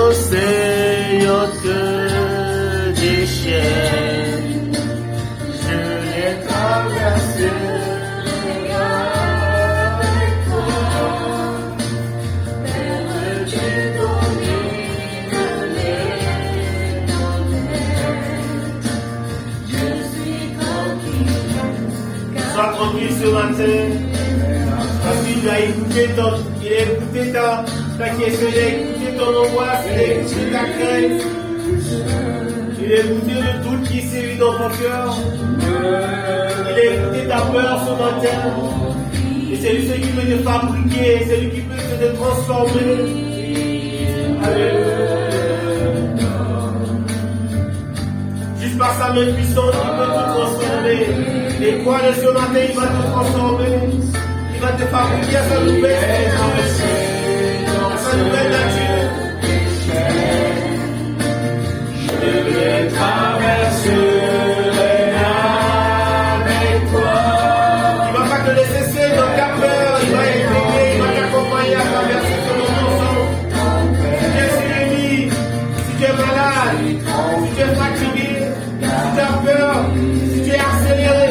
l'océan de déchets, je l'ai traversé avec toi, Père, tu domines les tempêtes, je suis tranquille. Sois tranquille ce matin. Parce qu'il a écouté ta question, il a écouté ton angoisse, il a écouté ta crainte, il a écouté le doute qui sévit dans ton cœur, il a écouté ta peur ce matin, et c'est lui qui peut te fabriquer, c'est lui qui peut te transformer. Alléluia. Juste par sa main puissante, il peut te transformer. Et quoi, ce matin, il va te transformer. Il va te fabriquer à sa nouvelle nature. Je vais traverser avec toi. Il ne va pas te laisser seul dans ta peur. Il va t'aider, il va t'accompagner à traverser ce moment. Si tu es sérénie, si tu es malade, si tu es fatigué, si tu as peur, si tu es accéléré,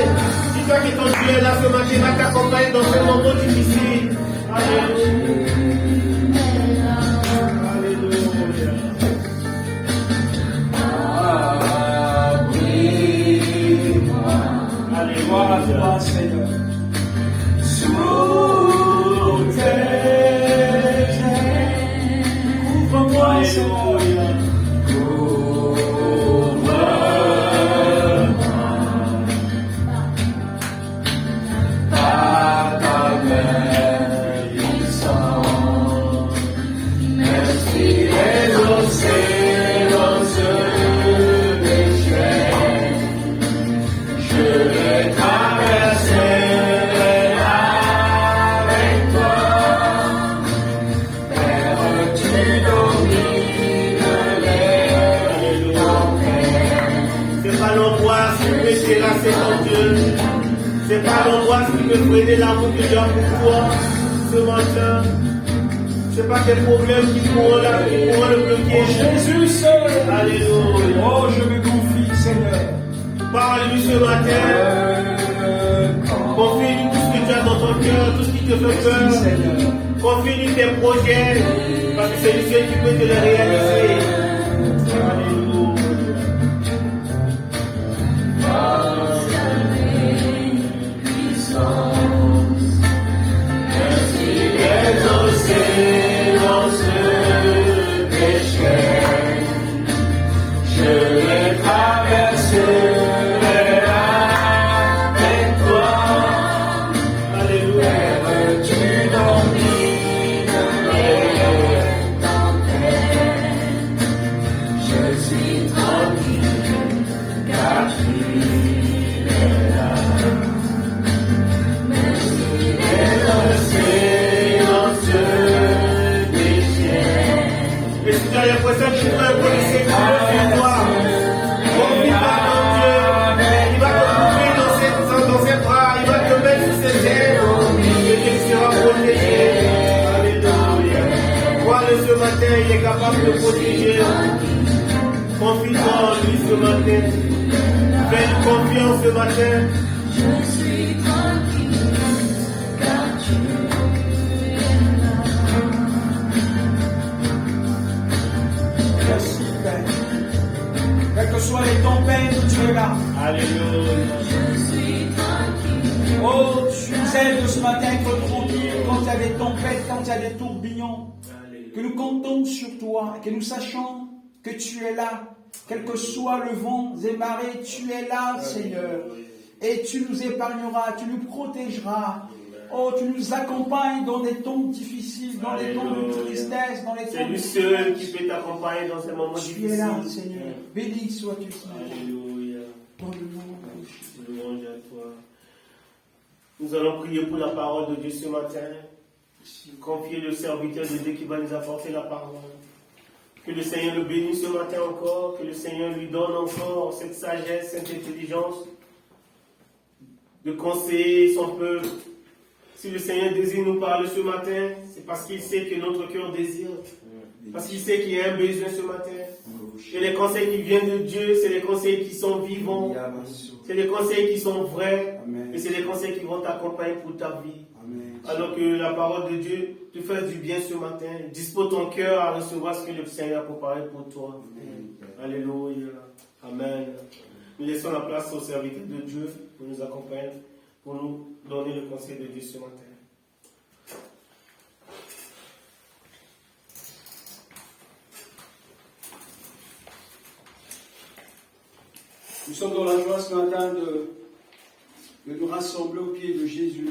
dis-toi que ton Dieu est là ce matin, il va t'accompagner dans ce moment difficile. Alléluia. Gloire à toi, Seigneur. Sous tes ailes, Couvre-moi, Seigneur. C'est pas l'angoisse qui peut freiner l'amour que Dieu a pour toi ce matin. C'est pas tes problèmes qui pourront le bloquer. Oh, Jésus seul. Alléluia. Oh, je me confie, Seigneur. Parle-lui ce matin. Confie-lui tout ce que tu as dans ton cœur, tout ce qui te fait peur. Confie-lui tes projets, parce que c'est lui seul qui peut te les réaliser. Alléluia. Il est capable de protéger. Confie-toi en lui ce matin. Fais-lui confiance ce matin. Je suis tranquille, car tu es là. Merci, Père. Quelles que soient les tempêtes, tu es là. Alléluia. Je suis tranquille. Oh, tu nous aides ce matin à être tranquille quand il y a des tempêtes, quand il y a des tourbillons. Que nous comptons sur toi, que nous sachions que tu es là, quel que soit le vent et marées, tu es là, Seigneur. Et tu nous épargneras, tu nous protégeras. Oh, tu nous accompagnes dans des temps difficiles, dans les temps de tristesse, dans les temps c'est lui seul qui peut t'accompagner dans ces moments difficiles. Tu es là, Seigneur. Béni sois-tu, Seigneur. Alléluia. Dans le nom de Jésus. Louange à toi. Nous allons prier pour la parole de Dieu ce matin. Confier le serviteur de Dieu qui va nous apporter la parole. Que le Seigneur le bénisse ce matin encore, que le Seigneur lui donne encore cette sagesse, cette intelligence de conseiller son peuple. Si le Seigneur désire nous parler ce matin, c'est parce qu'il sait que notre cœur désire Parce qu'il sait qu'il y a un besoin ce matin. Et les conseils qui viennent de Dieu, c'est les conseils qui sont vivants. C'est les conseils qui sont vrais. Et c'est les conseils qui vont t'accompagner pour ta vie. Alors que la parole de Dieu te fasse du bien ce matin. Dispose ton cœur à recevoir ce que le Seigneur a préparé pour toi. Alléluia. Amen. Nous laissons la place aux serviteurs de Dieu pour nous accompagner, pour nous donner le conseil de Dieu ce matin. Nous sommes dans la joie ce matin de nous rassembler au pied de Jésus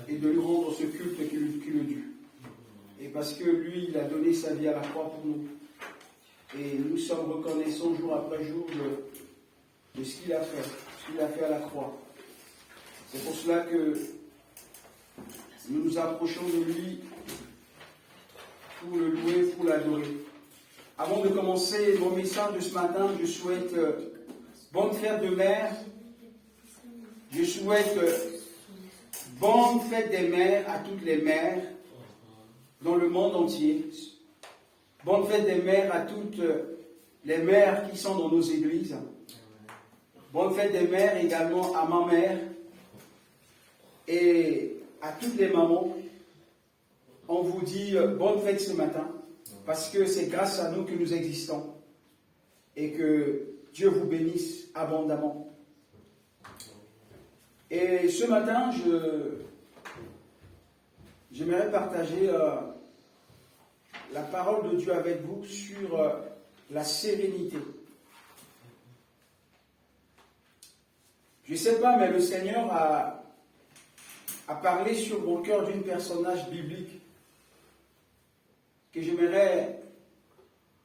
et de lui rendre ce culte qui le dû. Et parce que lui, il a donné sa vie à la croix pour nous. Et nous sommes reconnaissants jour après jour de ce qu'il a fait à la croix. C'est pour cela que nous nous approchons de lui pour le louer, pour l'adorer. Avant de commencer mon message de ce matin, je souhaite bonne fête de mère. Je souhaite bonne fête des mères à toutes les mères dans le monde entier. Bonne fête des mères à toutes les mères qui sont dans nos églises. Bonne fête des mères également à ma mère et à toutes les mamans. On vous dit bonne fête ce matin parce que c'est grâce à nous que nous existons et que Dieu vous bénisse abondamment. Et ce matin, j'aimerais partager la parole de Dieu avec vous sur la sérénité. Je ne sais pas, mais le Seigneur a parlé sur mon cœur d'un personnage biblique que j'aimerais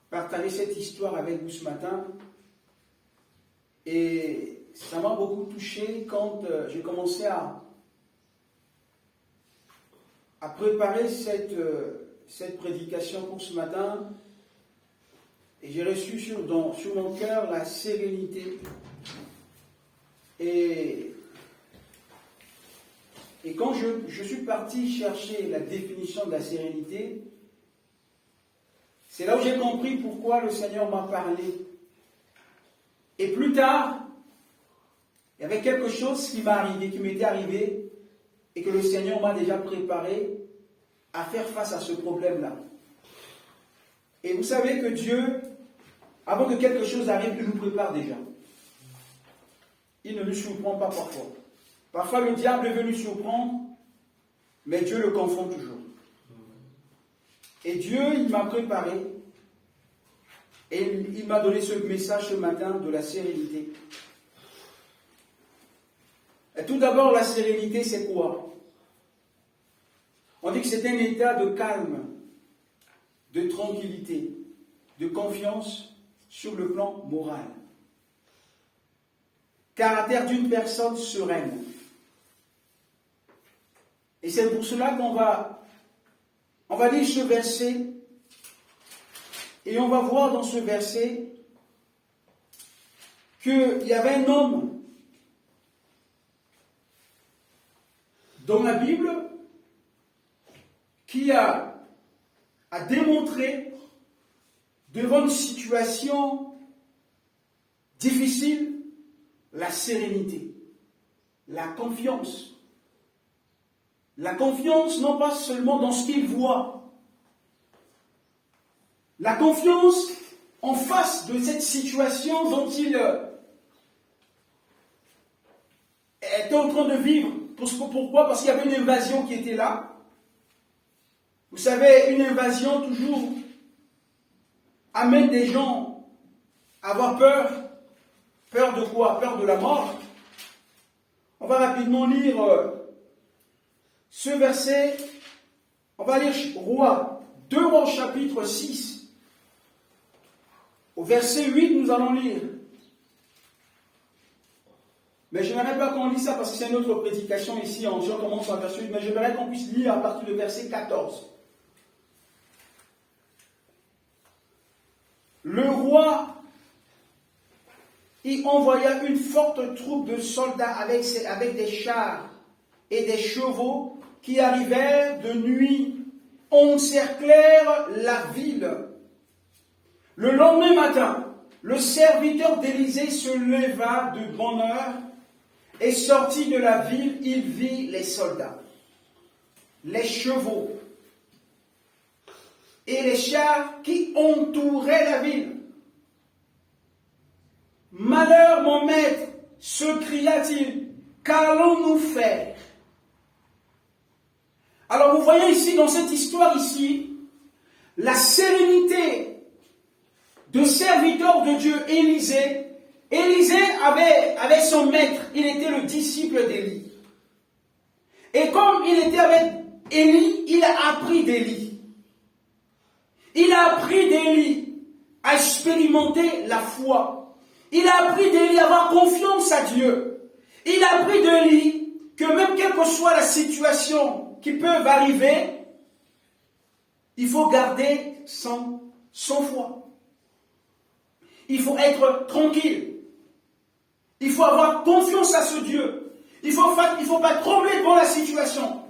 partager cette histoire avec vous ce matin. Et ça m'a beaucoup touché quand j'ai commencé à préparer cette prédication pour ce matin. Et j'ai reçu sur mon cœur la sérénité. Et quand je suis parti chercher la définition de la sérénité, c'est là où j'ai compris pourquoi le Seigneur m'a parlé. Et plus tard, il y avait quelque chose qui m'était arrivé, et que le Seigneur m'a déjà préparé à faire face à ce problème-là. Et vous savez que Dieu, avant que quelque chose arrive, il nous prépare déjà. Il ne nous surprend pas parfois. Parfois, le diable veut nous surprendre, mais Dieu le confond toujours. Et Dieu, il m'a préparé, et il m'a donné ce message ce matin de la sérénité. Et tout d'abord, la sérénité, c'est quoi? On dit que c'est un état de calme, de tranquillité, de confiance sur le plan moral. Caractère d'une personne sereine. Et c'est pour cela qu'on va lire ce verset et on va voir dans ce verset qu'il y avait un homme dans la Bible qui a démontré devant une situation difficile la sérénité, la confiance. La confiance non pas seulement dans ce qu'il voit, la confiance en face de cette situation dont il était en train de vivre. Pourquoi? Parce qu'il y avait une invasion qui était là. Vous savez, une invasion toujours amène des gens à avoir peur. Peur de quoi? Peur de la mort. On va rapidement lire ce verset. On va lire 2 Rois chapitre 6. Au verset 8, nous allons lire. Mais je n'aimerais pas qu'on lise ça parce que c'est une autre prédication ici. On commence à verset 8, mais j'aimerais qu'on puisse lire à partir du verset 14. Le roi y envoya une forte troupe de soldats avec des chars et des chevaux qui arrivèrent de nuit, encerclèrent la ville Le lendemain matin, le serviteur d'Élisée se leva de bonne heure et sortit de la ville. Il vit les soldats, les chevaux et les chars qui entouraient la ville. Malheur, mon maître, se cria-t-il, qu'allons-nous faire? Alors vous voyez ici, dans cette histoire ici, la sérénité de serviteur de Dieu, Élisée. Élisée avait son maître, il était le disciple d'Élie. Et comme il était avec Élie, il a appris d'Élie. Il a appris d'Élie à expérimenter la foi. Il a appris d'Élie à avoir confiance à Dieu. Il a appris d'Élie que même quelle que soit la situation qui peut arriver, il faut garder son foi. Il faut être tranquille. Il faut avoir confiance à ce Dieu. Il ne faut pas trembler devant la situation.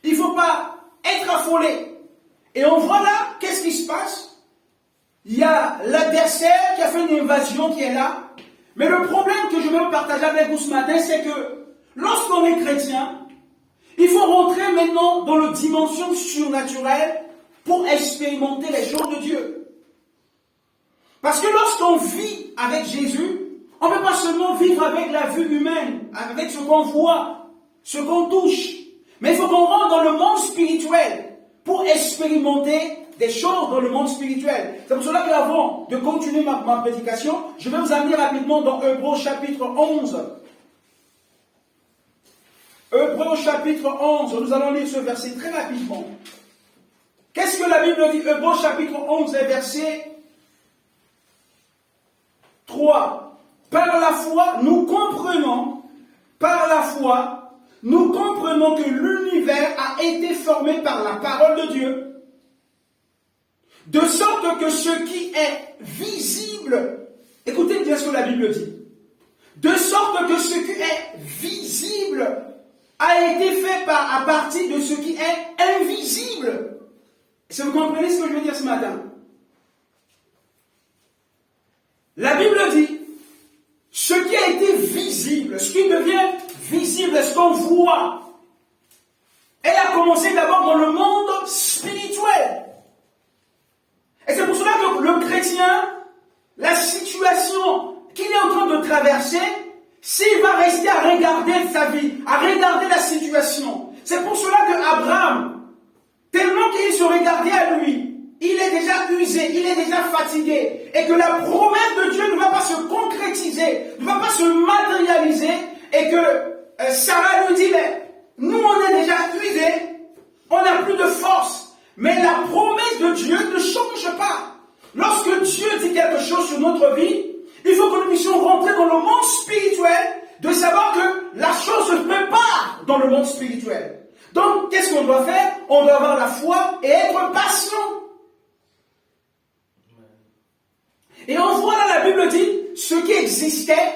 Il ne faut pas être affolé. Et on voit là, qu'est-ce qui se passe? Il y a l'adversaire qui a fait une invasion qui est là. Mais le problème que je veux partager avec vous ce matin, c'est que lorsqu'on est chrétien, il faut rentrer maintenant dans la dimension surnaturelle pour expérimenter les choses de Dieu. Parce que lorsqu'on vit avec Jésus, on ne peut pas seulement vivre avec la vue humaine, avec ce qu'on voit, ce qu'on touche. Mais il faut qu'on rentre dans le monde spirituel pour expérimenter des choses dans le monde spirituel. C'est pour cela qu'avant de continuer ma prédication, je vais vous amener rapidement dans Hébreux chapitre 11. Hébreux chapitre 11, nous allons lire ce verset très rapidement. Qu'est-ce que la Bible dit? Hébreux chapitre 11 et verset 3. Par la foi, nous comprenons que l'univers a été formé par la parole de Dieu, de sorte que ce qui est visible, écoutez bien ce que la Bible dit, de sorte que ce qui est visible a été fait à partir de ce qui est invisible. Est-ce que vous comprenez ce que je veux dire ce matin? La Bible dit, ce qui a été visible, ce qui devient visible, ce qu'on voit, elle a commencé d'abord dans le monde spirituel. Et c'est pour cela que le chrétien, la situation qu'il est en train de traverser, s'il va rester à regarder sa vie, à regarder la situation, c'est pour cela que Abraham, tellement qu'il se regardait à lui, il est déjà usé, il est déjà fatigué, et que la promesse de Dieu ne va pas se concrétiser, ne va pas se matérialiser, et que Sarah lui dit, mais nous on est déjà usé, on n'a plus de force, mais la promesse de Dieu ne change pas. Lorsque Dieu dit quelque chose sur notre vie, il faut que nous puissions rentrer dans le monde spirituel, de savoir que la chose se prépare dans le monde spirituel. Donc, qu'est-ce qu'on doit faire? On doit avoir la foi et être patient. Et on voit là, la Bible dit, ce qui existait,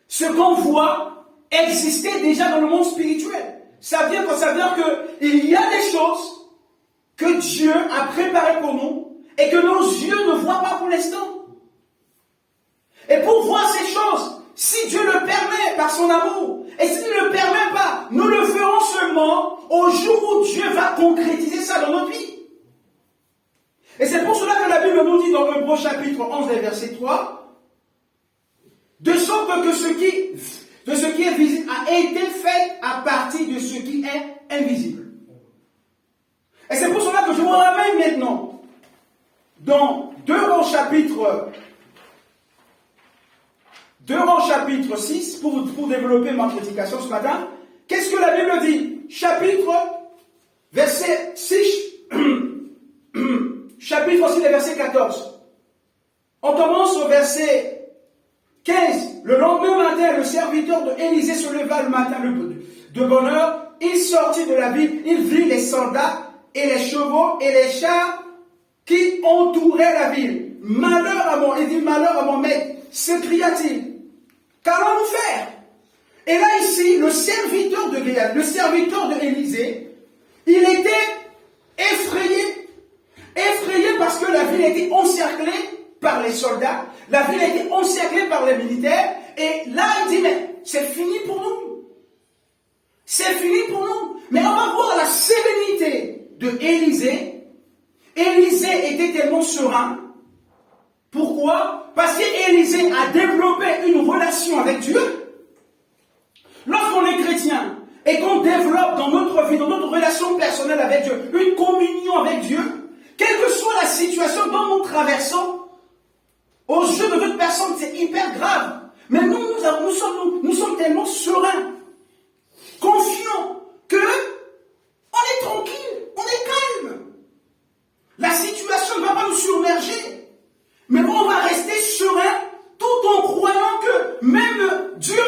ce qu'on voit, existait déjà dans le monde spirituel. Ça veut dire qu'il y a des choses que Dieu a préparées pour nous et que nos yeux ne voient pas pour l'instant. Et pour voir ces choses, si Dieu le permet par son amour, et s'il ne le permet pas, nous le ferons seulement au jour où Dieu va concrétiser ça dans notre vie. Et c'est pour cela que la Bible nous dit dans Hébreux chapitre 11 verset 3, de sorte que ce qui est visible a été fait à partir de ce qui est invisible. Et c'est pour cela que je vous ramène maintenant dans 2 chapitre 6 pour développer ma prédication ce matin. Qu'est-ce que la Bible dit? Verset 6, chapitre 6, verset 14. On commence au verset 15. Le lendemain matin, le serviteur de Élisée se leva le matin de bonne heure. Il sortit de la ville, il vit les soldats et les chevaux et les chars qui entouraient la ville. Malheur à mon maître, s'écria-t-il. Qu'allons-nous faire? Et là ici, le serviteur de Élisée, il était effrayé parce que que la ville était encerclée par les soldats, la ville était encerclée par les militaires, et là il dit, mais c'est fini pour nous. C'est fini pour nous. Mais on va voir la sérénité de Élisée. Élisée était tellement serein. Pourquoi? Parce qu'Élisée a développé une relation avec Dieu. Lorsqu'on est chrétien et qu'on développe dans notre vie, dans notre relation personnelle avec Dieu, une communion avec Dieu, quelle que soit la situation dont nous traversons, aux yeux de d'autres personnes, c'est hyper grave. Mais nous sommes